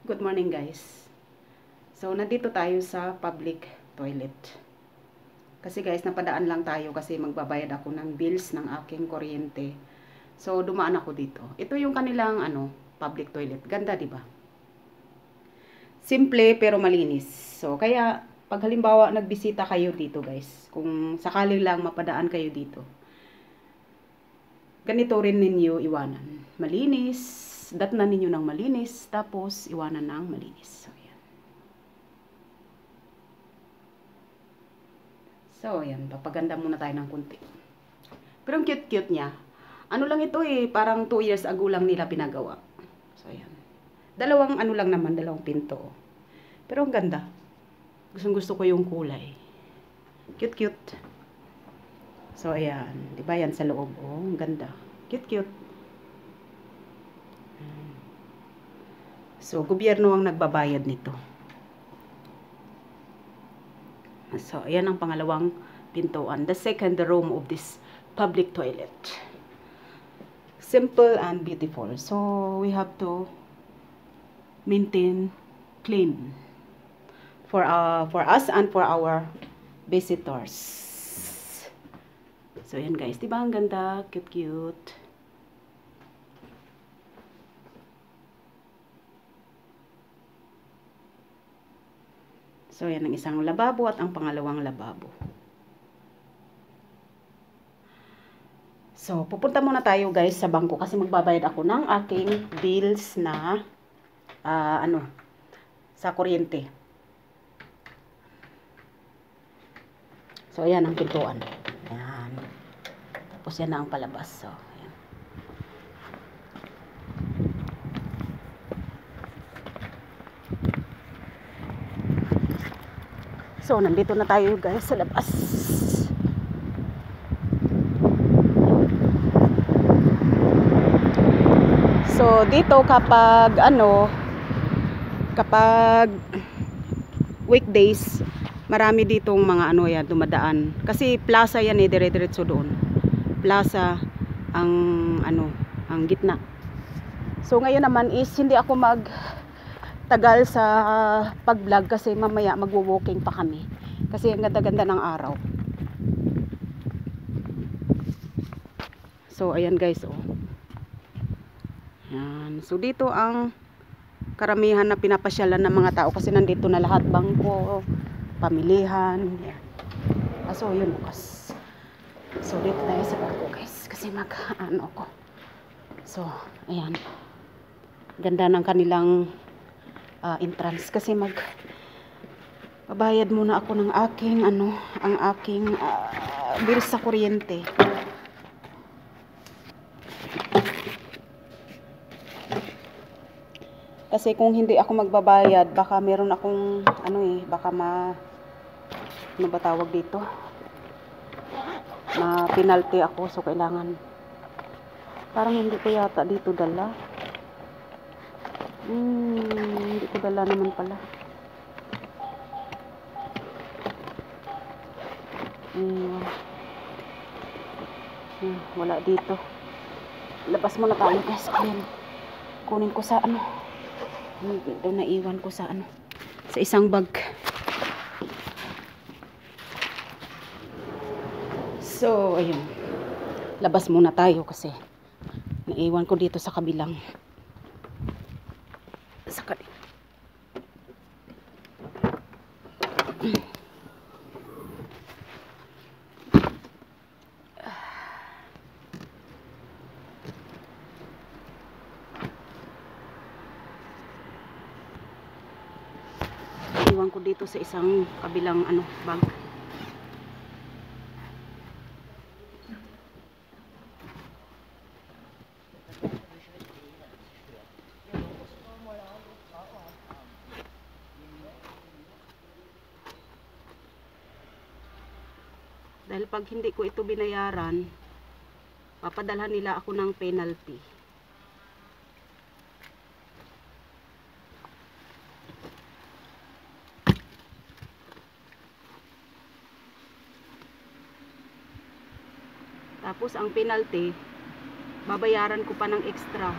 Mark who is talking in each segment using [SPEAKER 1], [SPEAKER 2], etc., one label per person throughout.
[SPEAKER 1] Good morning guys. So nandito tayo sa public toilet. Kasi guys, napadaan lang tayo kasi magbabayad ako ng bills ng aking kuryente. So dumaan ako dito. Ito yung kanilang public toilet. Ganda, 'di ba? Simple pero malinis. So kaya pag halimbawa nagbisita kayo dito guys, kung sakali lang mapadaan kayo dito, ganito rin ninyo iwanan. Malinis, datnan ninyo ng malinis, tapos iwanan ng malinis. So, yan. So, yan. Papaganda muna tayo ng kunti. Pero ang cute-cute niya. Ano lang ito parang 2 years ago lang nila pinagawa. So, yan. Dalawang lang naman, dalawang pinto. Pero ang ganda. Gustong-gusto ko yung kulay. Cute-cute. So, ayan. Diba yan sa loob? Oh, ang ganda. Cute-cute. So, gobyerno ang nagbabayad nito. So, ayan ang pangalawang pintuan. The second room of this public toilet. Simple and beautiful. So, we have to maintain clean for us and for our visitors. So, ayan guys. Diba ang ganda? Cute-cute. So, yan ang isang lababo at ang pangalawang lababo. So, pupunta muna tayo guys sa bangko kasi magbabayad ako ng aking bills na sa kuryente. So, ayan ang pintuan. Ayan. Tapos yan na ang palabas. So, ayan. So, nandito na tayo guys sa labas. So, dito kapag kapag weekdays, marami ditong mga yan dumadaan. Kasi plaza yan dire-diretso doon. Plaza ang ang gitna. So, ngayon naman is hindi ako tagal sa pag-vlog kasi mamaya magwo-walking pa kami kasi ang ganda-ganda ng araw. So ayan guys, yan. So dito ang karamihan na pinapasyalan ng mga tao kasi nandito na lahat, bangko, pamilihan, yan. So yun bukas. So dito tayo sa bangko guys kasi ko. So ayan, ganda ng kanilang entrance kasi babayad muna ako ng aking ang aking bills sa kuryente. Kasi kung hindi ako magbabayad baka meron akong baka ano ba tawag dito, na penalty ako. So kailangan, parang hindi ko yata dito dala. Hindi ko dala naman pala. Wala dito. Labas muna tayo guys. Kunin ko sa ito naiwan ko sa sa isang bag. So ayun, labas muna tayo kasi naiwan ko dito sa kabilang iwan ko dito sa isang kabilang bag. Dahil pag hindi ko ito binayaran, papadalhan nila ako ng penalty. Tapos ang penalty, babayaran ko pa ng extra.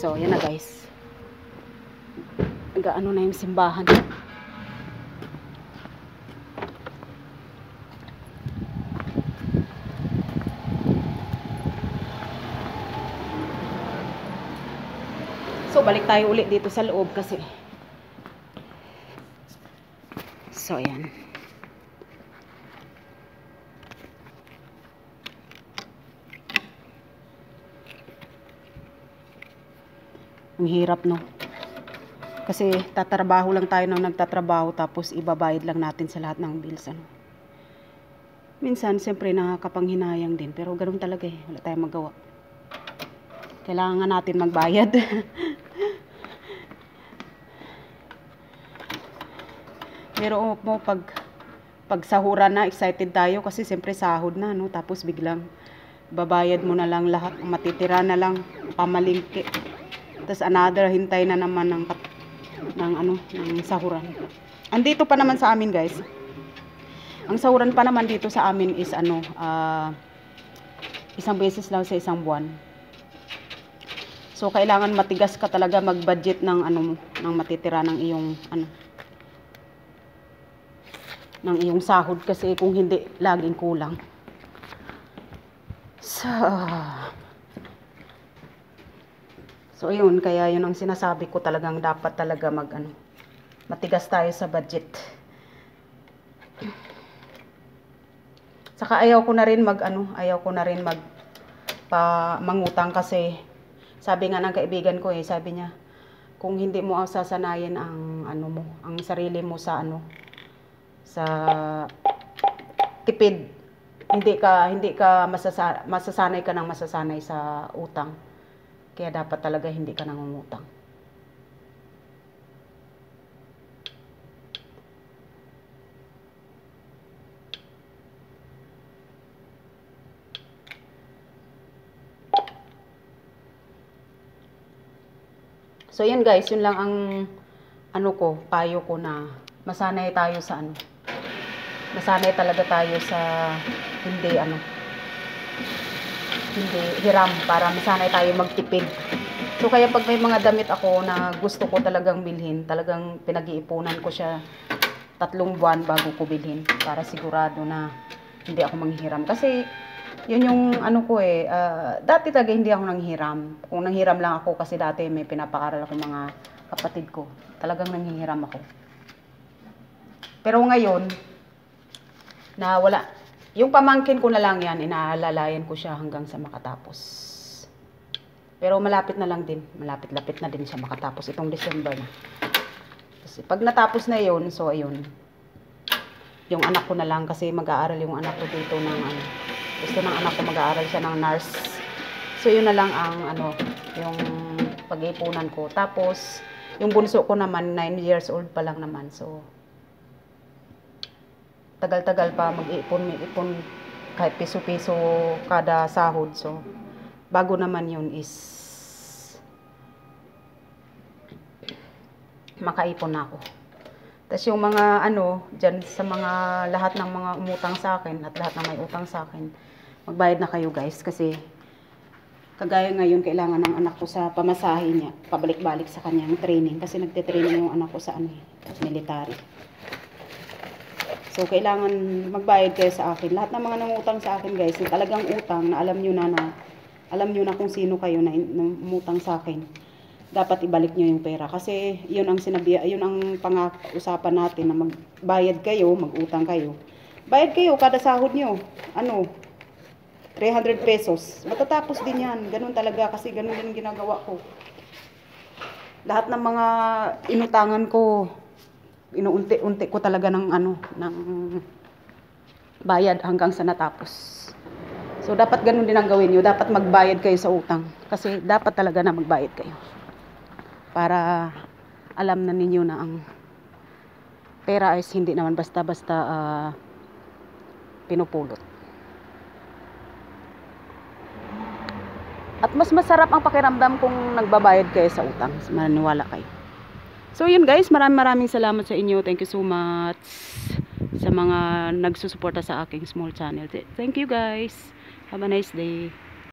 [SPEAKER 1] So, yan na guys. Nag-ano na yung simbahan. So, balik tayo ulit dito sa loob kasi. So, ayan. Ang hirap, no? Kasi tatrabaho lang tayo nang nagtatrabaho tapos ibabayad lang natin sa lahat ng bills, ano. Minsan, siyempre nakakapanghinayang din. Pero ganun talaga eh. Wala tayong magawa. Kailangan natin magbayad. Pero mo pag sahuran na, excited tayo kasi siyempre sahod na, no? Tapos biglang babayad mo na lang lahat, matitira na lang pamalingki. Tapos another hintay na naman ng sahuran. Andito pa naman sa amin, guys. Ang sahuran pa naman dito sa amin is isang beses lang sa isang buwan. So kailangan matigas ka talaga mag-budget ng ng matitira ng iyong ng iyong sahod kasi kung hindi laging kulang. So ayun, kaya yun ang sinasabi ko, talagang dapat talaga matigas tayo sa budget. Saka ayaw ko na rin mangutang kasi sabi nga ng kaibigan ko sabi niya, kung hindi mo sasanayin ang ang sarili mo sa sa tipid, hindi ka masasanay ka ng masasanay sa utang. Kaya dapat talaga hindi ka nangungutang. So yan guys, yun lang ang payo ko na masanay tayo sa masanay talaga tayo sa hindi hiram, para masanay tayo magtipid. So kaya pag may mga damit ako na gusto ko talagang bilhin, talagang pinag-iipunan ko siya 3 buwan bago ko bilhin para sigurado na hindi ako manghiram. Kasi yun yung dati talaga hindi ako nanghiram. Kung nanghiram lang ako kasi dati may pinapaaral ako mga kapatid ko, talagang nanghihiram ako. Pero ngayon na wala, yung pamangkin ko na lang yan, inaalalayan ko siya hanggang sa makatapos. Pero malapit na lang din, malapit-lapit na din siya makatapos itong December na. Kasi pag natapos na yun, so ayun, yung anak ko na lang, kasi mag-aaral yung anak ko dito ng gusto ng anak ko mag-aaral siya ng nurse. So yun na lang ang yung pag-iipunan ko. Tapos yung bunso ko naman 9 years old pa lang naman, so tagal-tagal pa mag-ipon kahit piso-piso kada sahod. So bago naman yun is makaipon na ako. Tapos yung mga dyan sa mga lahat ng mga umutang sa akin at lahat ng may utang sa akin, magbayad na kayo guys, kasi kagaya ngayon kailangan ng anak ko sa pamasahe niya, pabalik-balik sa kanyang training, kasi nagte-training yung anak ko sa military. So kailangan magbayad kayo sa akin. Lahat ng mga nangutang sa akin guys, yung talagang utang na alam nyo na kung sino kayo na umutang sa akin, dapat ibalik nyo yung pera. Kasi yun ang yun ang pang-usapan natin, na magbayad kayo, mag-utang kayo. Bayad kayo kada sahod nyo. 300 pesos. Matatapos din yan. Ganun talaga, kasi ganun din ginagawa ko. Lahat ng mga inutangan ko, inuunti-unti ko talaga ng bayad hanggang sa natapos. So dapat ganun din ang gawin niyo. Dapat magbayad kayo sa utang. Kasi dapat talaga na magbayad kayo. Para alam na ninyo na ang pera is hindi naman basta-basta pinupulot. At mas masarap ang pakiramdam kung nagbabayad kayo sa utang. Maniwala kayo. So yun guys, maraming salamat sa inyo. Thank you so much sa mga nagsusuporta sa aking small channel. Thank you guys. Have a nice day.